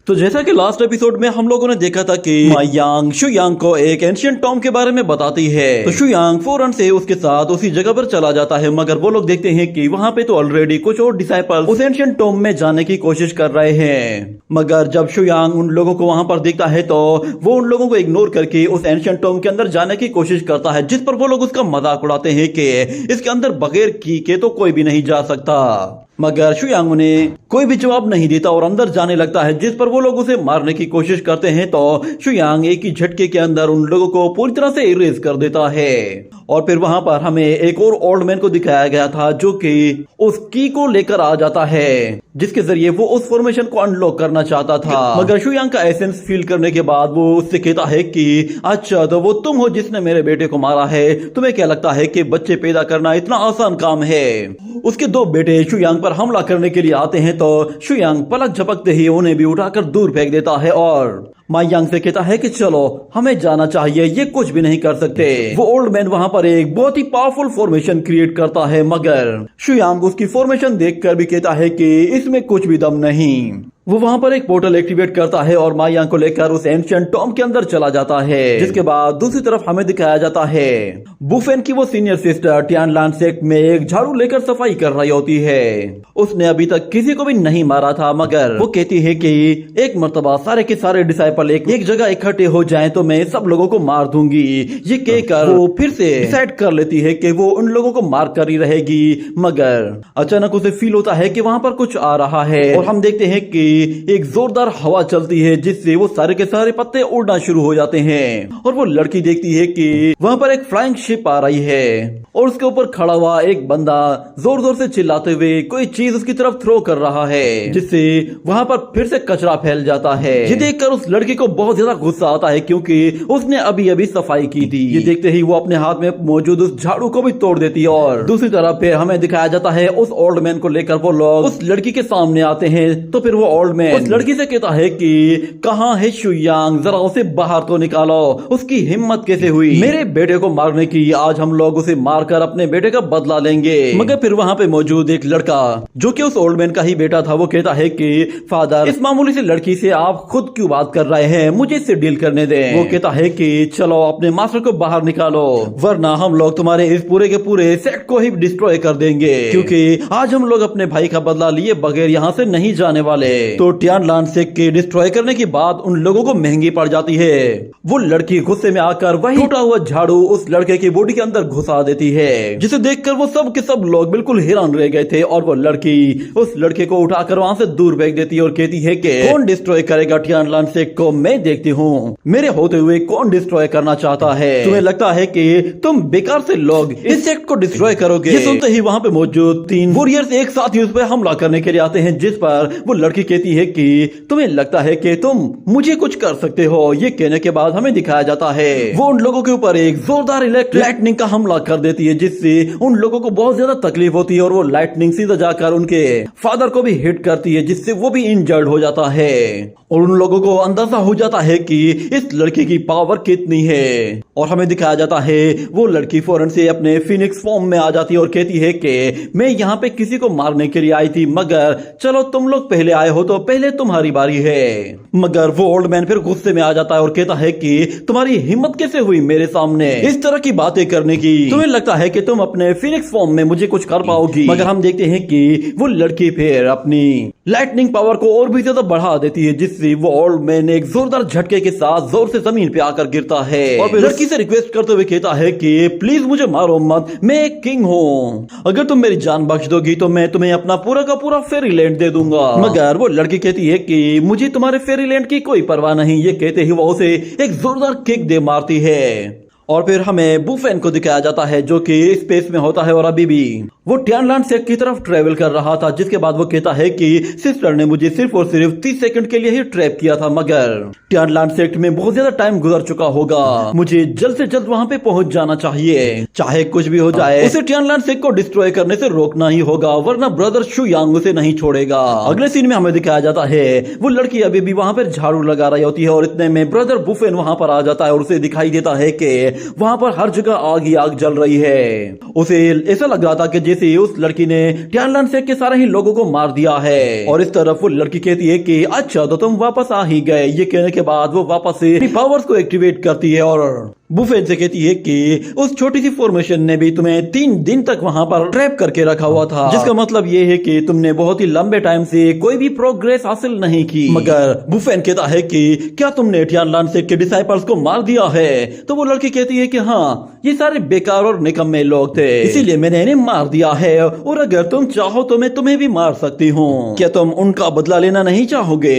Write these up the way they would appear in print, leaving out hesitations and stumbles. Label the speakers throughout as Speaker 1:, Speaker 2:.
Speaker 1: तो जैसा कि लास्ट एपिसोड में हम लोगों ने देखा था कि मायांग शुयांग को एक एंशिएंट टॉम के बारे में बताती है, तो शुयांग फौरन से उसके साथ उसी जगह पर चला जाता है। मगर वो लोग देखते हैं कि वहाँ पे तो ऑलरेडी कुछ और डिसाइपल उस एंशिएंट टॉम में जाने की कोशिश कर रहे हैं। मगर जब शुयांग उन लोगों को वहाँ पर देखता है तो वो उन लोगों को इग्नोर करके उस एंशिएंट टॉम के अंदर जाने की कोशिश करता है, जिस पर वो लोग उसका मजाक उड़ाते हैं कि इसके अंदर बगैर की के तो कोई भी नहीं जा सकता। मगर शुयांग उन्हें कोई भी जवाब नहीं देता और अंदर जाने लगता है, जिस पर वो लोग उसे मारने की कोशिश करते हैं तो शुयांग एक ही झटके के अंदर उन लोगों को पूरी तरह से इरेज कर देता है। और फिर वहां पर हमें एक और ओल्ड मैन को दिखाया गया था जो कि उस की को लेकर आ जाता है, जिसके जरिए वो उस फॉर्मेशन को अनलॉक करना चाहता था। मगर शुयांग का एसेंस फील करने के बाद वो उससे कहता है कि अच्छा तो वो तुम हो जिसने मेरे बेटे को मारा है, तुम्हें क्या लगता है कि बच्चे पैदा करना इतना आसान काम है। उसके दो बेटे शुयांग पर हमला करने के लिए आते हैं तो शुयांग पलक झपकते ही उन्हें भी उठाकर दूर फेंक देता है और मायांग से कहता है कि चलो हमें जाना चाहिए, ये कुछ भी नहीं कर सकते। वो ओल्ड मैन वहां पर एक बहुत ही पावरफुल फॉर्मेशन क्रिएट करता है, मगर शुयांग उसकी फॉर्मेशन देखकर भी कहता है कि इसमें कुछ भी दम नहीं। वो वहां पर एक पोर्टल एक्टिवेट करता है और मायांग को लेकर उस एंशिएंट टॉम के अंदर चला जाता है, जिसके बाद दूसरी तरफ हमें दिखाया जाता है बुफेन की वो सीनियर सिस्टर टियानलान सेक्ट में एक झाड़ू लेकर सफाई कर रही होती है। उसने अभी तक किसी को भी नहीं मारा था, मगर वो कहती है कि एक मर्तबा सारे के सारे डिसाइपल एक जगह इकट्ठे हो जाएं तो मैं सब लोगों को मार दूंगी। ये कहकर वो फिर से डिसाइड कर लेती है कि वो उन लोगों को मार कर ही रहेगी। मगर अचानक उसे फील होता है कि वहां पर कुछ आ रहा है और हम देखते हैं कि एक जोरदार हवा चलती है, जिससे वो सारे के सारे पत्ते उड़ना शुरू हो जाते हैं। और वो लड़की देखती है कि वहां पर एक फ्लाइंग शिप आ रही है और उसके ऊपर खड़ा हुआ एक बंदा जोर जोर से चिल्लाते हुए कोई चीज उसकी तरफ थ्रो कर रहा है, जिससे वहां पर फिर से कचरा फैल जाता है। ये देखकर उस लड़की को बहुत ज्यादा गुस्सा आता है, क्योंकि उसने अभी अभी सफाई की थी। ये देखते ही वो अपने हाथ में मौजूद उस झाड़ू को भी तोड़ देती है। और दूसरी तरफ फिर हमें दिखाया जाता है उस ओल्ड मैन को लेकर वो लोग उस लड़की के सामने आते हैं। तो फिर वो ओल्ड मैन उस लड़की से कहता है कि कहाँ है शुयांग, जरा उसे बाहर तो निकालो, उसकी हिम्मत कैसे हुई मेरे बेटे को मारने की, आज हम लोग उसे मारकर अपने बेटे का बदला लेंगे। मगर फिर वहाँ पे मौजूद एक लड़का जो कि उस ओल्ड मैन का ही बेटा था, वो कहता है कि फादर इस मामूली सी लड़की से आप खुद क्यों बात कर रहे हैं, मुझे इससे डील करने दें। वो कहता है कि चलो अपने मास्टर को बाहर निकालो, वरना हम लोग तुम्हारे इस पूरे के पूरे सेट को ही डिस्ट्रॉय कर देंगे, क्योंकि आज हम लोग अपने भाई का बदला लिए बगैर यहाँ से नहीं जाने वाले। तो टियानलान सेक्ट के डिस्ट्रॉय करने की बात उन लोगों को महंगी पड़ जाती है। वो लड़की गुस्से में आकर वही टूटा हुआ झाड़ू उस लड़के की बॉडी के अंदर घुसा देती है, जिसे देखकर वो सब के सब लोग बिल्कुल हैरान रह गए थे। और वो लड़की उस लड़के को उठाकर वहां से दूर फेंक देती है और कहती है कि कौन डिस्ट्रॉय करेगा टियानलान सेक्ट को, मैं देखती हूँ मेरे होते हुए कौन डिस्ट्रॉय करना चाहता है। तुम्हें लगता है कि तुम बेकार से लोग इस सेक्ट को डिस्ट्रॉय करोगे। ये सुनते ही वहां पे मौजूद 3 वॉरियर्स एक साथ ही उस पर हमला करने के लिए आते हैं, जिस पर वो लड़की कहती है कि तुम्हें लगता है कि तुम मुझे कुछ कर सकते हो। ये कहने के बाद हमें दिखाया जाता है वो उन लोगों के ऊपर एक जोरदार लाइटनिंग का हमला कर देती है, जिससे उन लोगों को बहुत ज्यादा तकलीफ होती है और वो लाइटनिंग सीधा जाकर उनके फादर को भी हिट करती है, जिससे वो भी इंजर्ड हो जाता है। और उन लोगों को अंदाजा हो जाता है कि इस लड़की की पावर कितनी है। और हमें दिखाया जाता है वो लड़की फौरन से अपने फिनिक्स फॉर्म में आ जाती है और कहती है कि मैं यहाँ पे किसी को मारने के लिए आई थी, मगर चलो तुम लोग पहले आए हो तो पहले तुम्हारी बारी है। मगर वो ओल्ड मैन फिर गुस्से में आ जाता है और कहता है कि तुम्हारी हिम्मत कैसे हुई मेरे सामने इस तरह की बातें करने की, तुम्हें लगता है कि तुम अपने फिनिक्स फॉर्म में मुझे कुछ कर पाओगी। मगर हम देखते हैं कि वो लड़की फिर अपनी लाइटनिंग पावर को और भी ज्यादा बढ़ा देती है, जिससे वो ओल्ड मैन एक जोरदार झटके के साथ जोर से जमीन पे आकर गिरता है और फिर लड़की से रिक्वेस्ट करते हुए कहता है कि प्लीज मुझे मारो मत, मैं एक किंग हूँ, अगर तुम मेरी जान बख्श दोगी तो मैं तुम्हें अपना पूरा का पूरा फेरीलैंड दे दूंगा। मगर वो लड़की कहती है कि मुझे तुम्हारे फेरीलैंड की कोई परवाह नहीं। ये कहते ही वो उसे एक जोरदार किक दे मारती है। और फिर हमें बुफेन को दिखाया जाता है जो कि स्पेस में होता है और अभी भी वो टियानलान सेक्ट की तरफ ट्रेवल कर रहा था, जिसके बाद वो कहता है कि सिस्टर ने मुझे सिर्फ और सिर्फ 30 सेकंड के लिए ही ट्रैप किया था, मगर टियानलान सेक्ट में बहुत ज्यादा टाइम गुजर चुका होगा, मुझे जल्द से जल्द वहां पे पहुंच जाना चाहिए, चाहे कुछ भी हो जाए उसे टियानलान सेक्ट को डिस्ट्रॉय करने से रोकना ही होगा, वरना ब्रदर शुयांग उसे नहीं छोड़ेगा। अगले सीन में हमें दिखाया जाता है वो लड़की अभी भी वहां पर झाड़ू लगा रही होती है और इतने में ब्रदर बुफेन वहां पर आ जाता है और उसे दिखाई देता है कि वहां पर हर जगह आग ही आग जल रही है। उसे ऐसा लग रहा था कि से उस लड़की ने टियानलान सेक के सारे ही लोगों को मार दिया है। और इस तरफ वो लड़की कहती है कि अच्छा तो तुम वापस आ ही गए। ये कहने के बाद वो वापस से अपनी पावर्स को एक्टिवेट करती है और बुफेन से कहती है कि उस छोटी सी फॉर्मेशन ने भी तुम्हें 3 दिन तक वहां पर ट्रैप करके रखा हुआ था, जिसका मतलब ये है कि तुमने बहुत ही लंबे टाइम से कोई भी प्रोग्रेस हासिल नहीं की। मगर बुफेन कहता है कि क्या तुमने टियानलान सेक के डिसाइपल्स को मार दिया है? तो वो लड़की कहती है कि हाँ, ये सारे बेकार और निकम्मे लोग थे, इसीलिए मैंने इन्हें मार दिया है, और अगर तुम चाहो तो मैं तुम्हें भी मार सकती हूँ। क्या तुम उनका बदला लेना नहीं चाहोगे?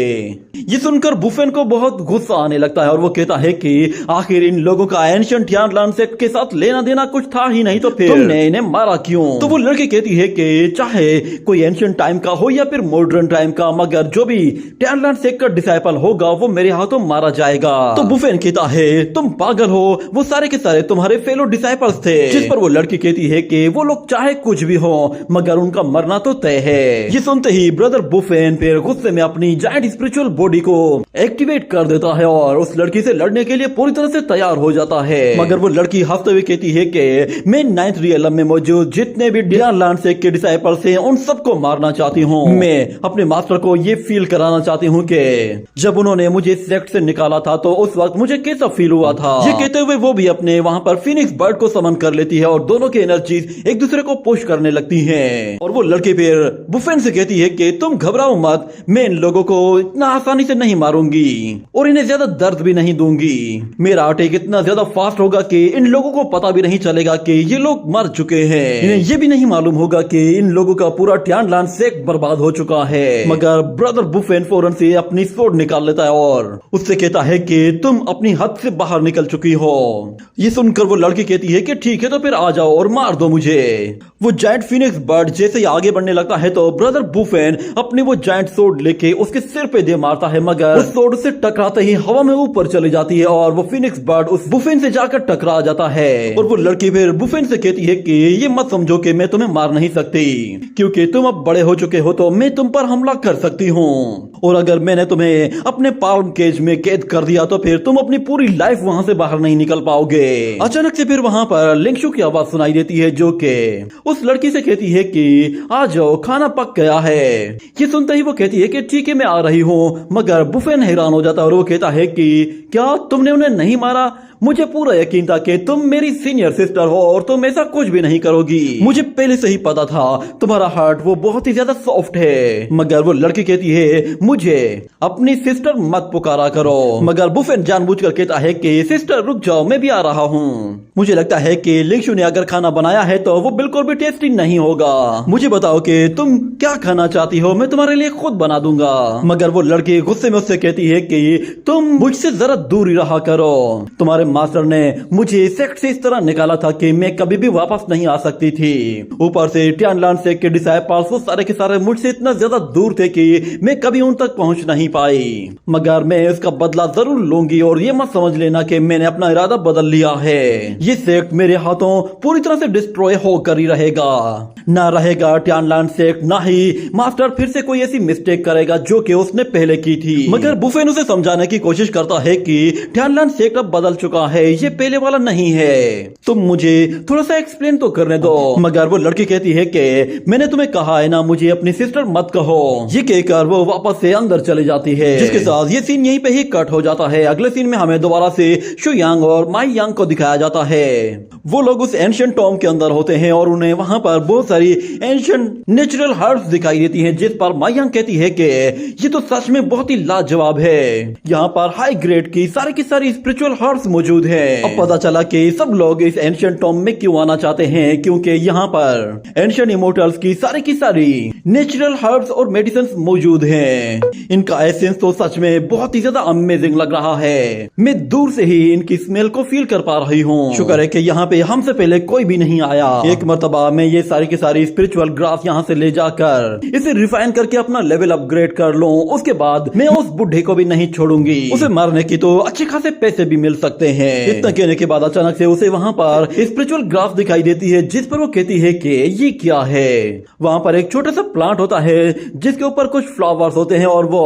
Speaker 1: ये सुनकर बुफेन को बहुत गुस्सा आने लगता है और वो कहता है कि आखिर इन लोगों का एंशिएंट टियानलान सेक के साथ लेना देना कुछ था ही नहीं, तो फिर तुमने इन्हें मारा क्यों? तो वो लड़की कहती है कि चाहे कोई एंशिएंट टाइम का हो या फिर मॉडर्न टाइम का, मगर जो भी टियानलान सेक का डिसाइपल होगा वो मेरे हाथों मारा जाएगा। तो बुफेन कहता है तुम पागल हो, वो सारे के सारे तुम्हारे फेलो डिसाइपल्स थे। जिस पर वो लड़की कहती है कि वो लोग चाहे कुछ भी हो मगर उनका मरना तो तय है। ये सुनते ही ब्रदर बुफेन फिर गुस्से में अपनी जायंट स्पिरिचुअल बॉडी को एक्टिवेट कर देता है और उस लड़की से लड़ने के लिए पूरी तरह से तैयार हो जाता है। मगर वो लड़की हंसते हुए कहती है कि मैं 9th रियलम में मौजूद जितने भी टियानलान सेक के डिसाइपल्स हैं उन सबको मारना चाहती हूँ। मैं अपने मास्टर को ये फील कराना चाहती हूँ कि जब उन्होंने मुझे सेक्ट से निकाला था तो उस वक्त मुझे कैसा फील हुआ था। ये कहते हुए वो भी अपने वहाँ पर फिनिक्स बर्ड को समन कर लेती है और दोनों की एनर्जीज एक दूसरे को पुश करने लगती हैं। और वो लड़की फिर बुफेन से कहती है कि तुम घबराओ मत, मैं इन लोगों को इतना आसानी से नहीं मारूंगी और इन्हें ज्यादा दर्द भी नहीं दूंगी। मेरा अटैक इतना ज्यादा फास्ट होगा कि इन लोगों को पता भी नहीं चलेगा कि ये लोग मर चुके हैं। इन्हें ये भी नहीं मालूम होगा कि इन लोगों का पूरा टियानलान सेक बर्बाद हो चुका है। मगर ब्रदर बुफेन फौरन से अपनी स्वॉर्ड निकाल लेता है और उससे कहता है कि तुम अपनी हद से बाहर निकल चुकी हो। ये सुनकर वो लड़की कहती है कि ठीक है तो फिर आ जाओ और मार दो मुझे। वो जायंट फिनिक्स बर्ड जैसे ही आगे बढ़ने लगता है तो ब्रदर बुफेन अपनी वो जायंट स्वॉर्ड लेके उसके सिर पे दे मारता है, मगर उस स्वॉर्ड से टकराते ही हवा में ऊपर चली जाती है और वो फिनिक्स बर्ड उस बुफेन से जाकर टकरा जाता है। और वो लड़की फिर बुफेन से कहती है कि ये मत समझो कि मैं तुम्हें मार नहीं सकती, क्योंकि तुम अब बड़े हो चुके हो तो मैं तुम पर हमला कर सकती हूँ, और अगर मैंने तुम्हें अपने पाल्म केज में कैद कर दिया तो फिर तुम अपनी पूरी लाइफ वहाँ से बाहर नहीं निकल पाओगे। अचानक से फिर वहाँ पर लिंगशु की आवाज सुनाई देती है जो कि उस लड़की से कहती है कि आ जाओ, खाना पक गया है। ये सुनते ही वो कहती है कि ठीक है मैं आ रही हूँ, मगर बुफेन हैरान हो जाता है और वो कहता है कि क्या तुमने उन्हें नहीं मारा? मुझे पूरा यकीन था कि तुम मेरी सीनियर सिस्टर हो और तुम ऐसा कुछ भी नहीं करोगी। मुझे पहले से ही पता था तुम्हारा हार्ट वो बहुत ही ज्यादा सॉफ्ट है। मगर वो लड़की कहती है मुझे अपनी सिस्टर मत पुकारा करो। मगर बुफेन जानबूझकर कहता है कि सिस्टर रुक जाओ, मैं भी आ रहा हूँ। मुझे लगता है कि लिंगशु ने अगर खाना बनाया है तो वो बिल्कुल भी टेस्टी नहीं होगा। मुझे बताओ कि तुम क्या खाना चाहती हो, मैं तुम्हारे लिए खुद बना दूंगा। मगर वो लड़की गुस्से में उससे कहती है कि तुम मुझसे जरा दूर ही रहा करो। तुम्हारे मास्टर ने मुझे सेक्ट से इस तरह निकाला था कि मैं कभी भी वापस नहीं आ सकती थी। ऊपर से टियानलान सेक के डिसाइपल्स वो सारे के सारे मुझसे इतना ज्यादा दूर थे कि मैं कभी उन तक पहुंच नहीं पाई। मगर मैं इसका बदला जरूर लूंगी और ये मत समझ लेना कि मैंने अपना इरादा बदल लिया है। ये सेक्ट मेरे हाथों पूरी तरह से डिस्ट्रॉय होकर ही रहेगा। ना रहेगा टियानलान सेक्ट, ना ही मास्टर फिर से कोई ऐसी मिस्टेक करेगा जो कि उसने पहले की थी। मगर बुफेन उसे समझाने की कोशिश करता है कि टियानलान सेक्ट अब बदल चुका है, ये पहले वाला नहीं है, तुम मुझे थोड़ा सा एक्सप्लेन तो करने दो। मगर वो लड़की कहती है कि मैंने तुम्हें कहा है ना मुझे अपनी सिस्टर मत कहो। ये कहकर वो वापस से अंदर चली जाती है, जिसके साथ ये सीन यहीं पे ही कट हो जाता है। अगले सीन में हमें दोबारा से शु यांग और माई यांग को दिखाया जाता है। वो लोग उस एंशिएंट टॉम के अंदर होते हैं और उन्हें वहां पर बहुत सारी एंशिएंट नेचुरल हर्ब्स दिखाई देती हैं, जिस पर माई यांग कहती है कि ये तो सच में बहुत ही लाजवाब है। यहाँ पर हाई ग्रेड की सारी स्पिरिचुअल हर्ब्स मौजूद है। अब पता चला कि सब लोग इस एंशिएंट टॉम में क्यों आना चाहते हैं, क्योंकि यहाँ पर एंशिएंट इमोर्टल्स की सारी नेचुरल हर्ब्स और मेडिसिन मौजूद हैं। इनका एसेंस तो सच में बहुत ही ज्यादा अमेजिंग लग रहा है। मैं दूर से ही इनकी स्मेल को फील कर पा रही हूँ। शुक्र है कि यहाँ पे हमसे पहले कोई भी नहीं आया। एक मर्तबा मैं ये सारी की सारी स्पिरिचुअल ग्रास यहाँ से ले जाकर इसे रिफाइन करके अपना लेवल अपग्रेड कर लूं। उसके बाद मैं उस बुढ़े को भी नहीं छोड़ूंगी। उसे मारने की तो अच्छे खासे पैसे भी मिल सकते हैं। इतना कहने के बाद अचानक से उसे वहाँ पर स्पिरिचुअल ग्रास दिखाई देती है, जिस पर वो कहती है कि ये क्या है। वहाँ पर एक छोटा सा प्लांट होता है जिसके ऊपर कुछ फ्लावर्स होते हैं और वो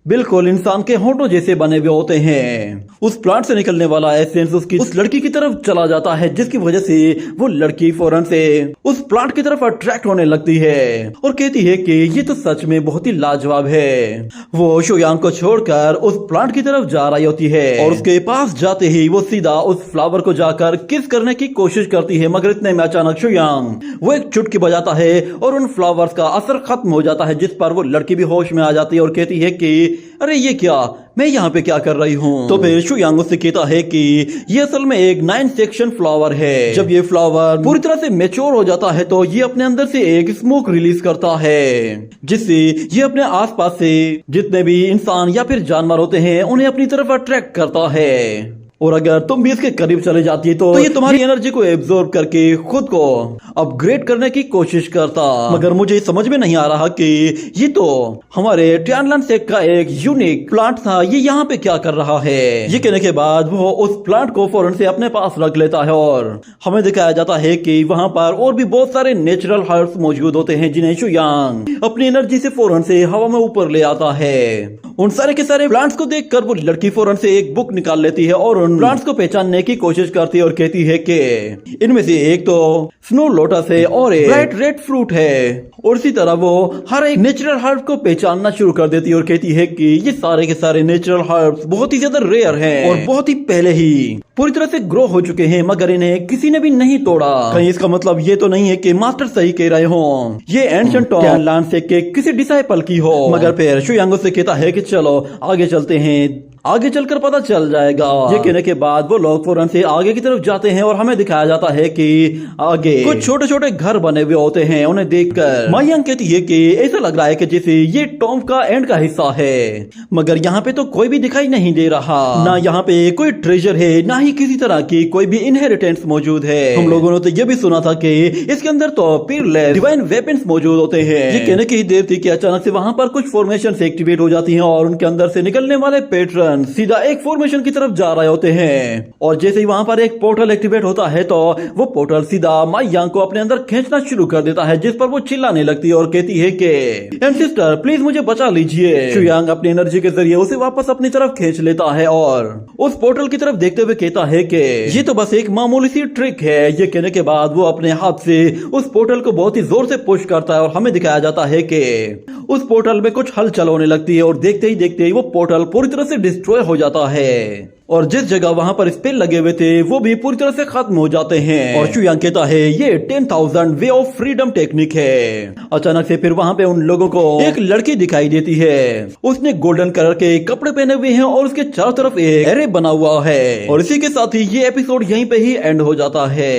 Speaker 1: बिल्कुल इंसान के होंठों जैसे बने हुए होते हैं। उस प्लांट से निकलने वाला एसेंस उस लड़की की तरफ चला जाता है, जिसकी जिसकी वजह से वो लड़की फौरन से उस प्लांट की तरफ अट्रैक्ट होने लगती है और कहती है कि ये तो सच में बहुत ही लाजवाब है। वो शुयांग को छोड़कर उस प्लांट की तरफ जा रही होती है और उसके पास जाते ही वो सीधा उस फ्लावर को जाकर किस करने की कोशिश करती है, मगर इतने में अचानक शुयांग वो एक चुटकी बजाता है और उन फ्लावर्स का असर खत्म हो जाता है, जिस पर वो लड़की भी होश में आ जाती है और कहती है कि अरे ये क्या, मैं यहाँ पे क्या कर रही हूँ। तो फिर शुयांग उससे कहता है कि ये असल में एक 9 सेक्शन फ्लावर है। जब ये फ्लावर पूरी तरह से मैच्योर हो जाता है तो ये अपने अंदर से एक स्मोक रिलीज करता है, जिससे ये अपने आसपास से जितने भी इंसान या फिर जानवर होते हैं उन्हें अपनी तरफ अट्रैक्ट करता है। और अगर तुम भी इसके करीब चले जाती है तो ये तुम्हारी एनर्जी को एब्जॉर्ब करके खुद को अपग्रेड करने की कोशिश करता। मगर मुझे समझ में नहीं आ रहा कि ये तो हमारे टियानलन सेक्ट का एक यूनिक प्लांट था, ये यहाँ पे क्या कर रहा है। ये कहने के बाद वो उस प्लांट को फौरन से अपने पास रख लेता है और हमें दिखाया जाता है कि वहाँ पर और भी बहुत सारे नेचुरल हर्ब्स मौजूद होते हैं, जिन्हें शुयांग अपनी एनर्जी से फौरन से हवा में ऊपर ले आता है। उन सारे के सारे प्लांट्स को देखकर वो लड़की फौरन से एक बुक निकाल लेती है और उन प्लांट्स को पहचानने की कोशिश करती है और कहती है कि इनमें से एक तो स्नो लोटस है और एक ब्राइट रेड फ्रूट है। और इसी तरह वो हर एक नेचुरल हर्ब को पहचानना शुरू कर देती है और कहती है कि ये सारे के सारे नेचुरल हर्ब्स बहुत ही ज्यादा रेयर हैं और बहुत ही पहले ही पूरी तरह से ग्रो हो चुके हैं, मगर इन्हें किसी ने भी नहीं तोड़ा। कहीं इसका मतलब ये तो नहीं है कि मास्टर सही कह रहे हो, ये एंशिएंट टॉम टियानलन सेक्ट के किसी डिसाइपल की हो। मगर फिर शुयांग से कहता है कि चलो आगे चलते हैं, आगे चलकर पता चल जाएगा। ये कहने के बाद वो लोग फौरन से आगे की तरफ जाते हैं और हमें दिखाया जाता है कि आगे कुछ छोटे छोटे घर बने हुए होते हैं। उन्हें देखकर मायांग कहती है कि ऐसा लग रहा है कि जैसे ये टॉम का एंड का हिस्सा है, मगर यहाँ पे तो कोई भी दिखाई नहीं दे रहा, ना यहाँ पे कोई ट्रेजर है, ना ही किसी तरह की कोई भी इनहेरिटेंस मौजूद है। हम लोगों ने तो ये भी सुना था कि इसके अंदर तो पीयरलेस डिवाइन वेपन्स मौजूद होते हैं। ये कहने की देर थी कि अचानक से वहां पर कुछ फॉर्मेशन एक्टिवेट हो जाती है और उनके अंदर से निकलने वाले पैटर्न सीधा एक फॉर्मेशन की तरफ जा रहे होते हैं। और जैसे ही वहां पर एक पोर्टल एक्टिवेट होता है तो वो पोर्टल सीधा मायांग को अपने अंदर खींचना शुरू कर देता है, जिस पर वो चिल्लाने लगती है और कहती है कि सिस्टर प्लीज मुझे बचा लीजिए। शुयांग अपनी एनर्जी के जरिए उसे वापस अपनी तरफ खींच लेता है और उस पोर्टल की तरफ देखते हुए कहता है कि ये तो बस एक मामूली सी ट्रिक है। ये कहने के बाद वो अपने हाथ से उस पोर्टल को बहुत ही जोर से पुश करता है और हमें दिखाया जाता है कि उस पोर्टल में कुछ हलचल होने लगती है और देखते ही वो पोर्टल पूरी तरह से डिस्ट्रॉय हो जाता है और जिस जगह वहां पर स्पेल लगे हुए थे वो भी पूरी तरह से खत्म हो जाते हैं। और शुयांग कहता है ये 10,000 वे ऑफ फ्रीडम टेक्निक है। अचानक से फिर वहां पे उन लोगों को एक लड़की दिखाई देती है। उसने गोल्डन कलर के कपड़े पहने हुए हैं और उसके चारों तरफ एक एरे बना हुआ है। और इसी के साथ ही ये एपिसोड यहीं पे ही एंड हो जाता है।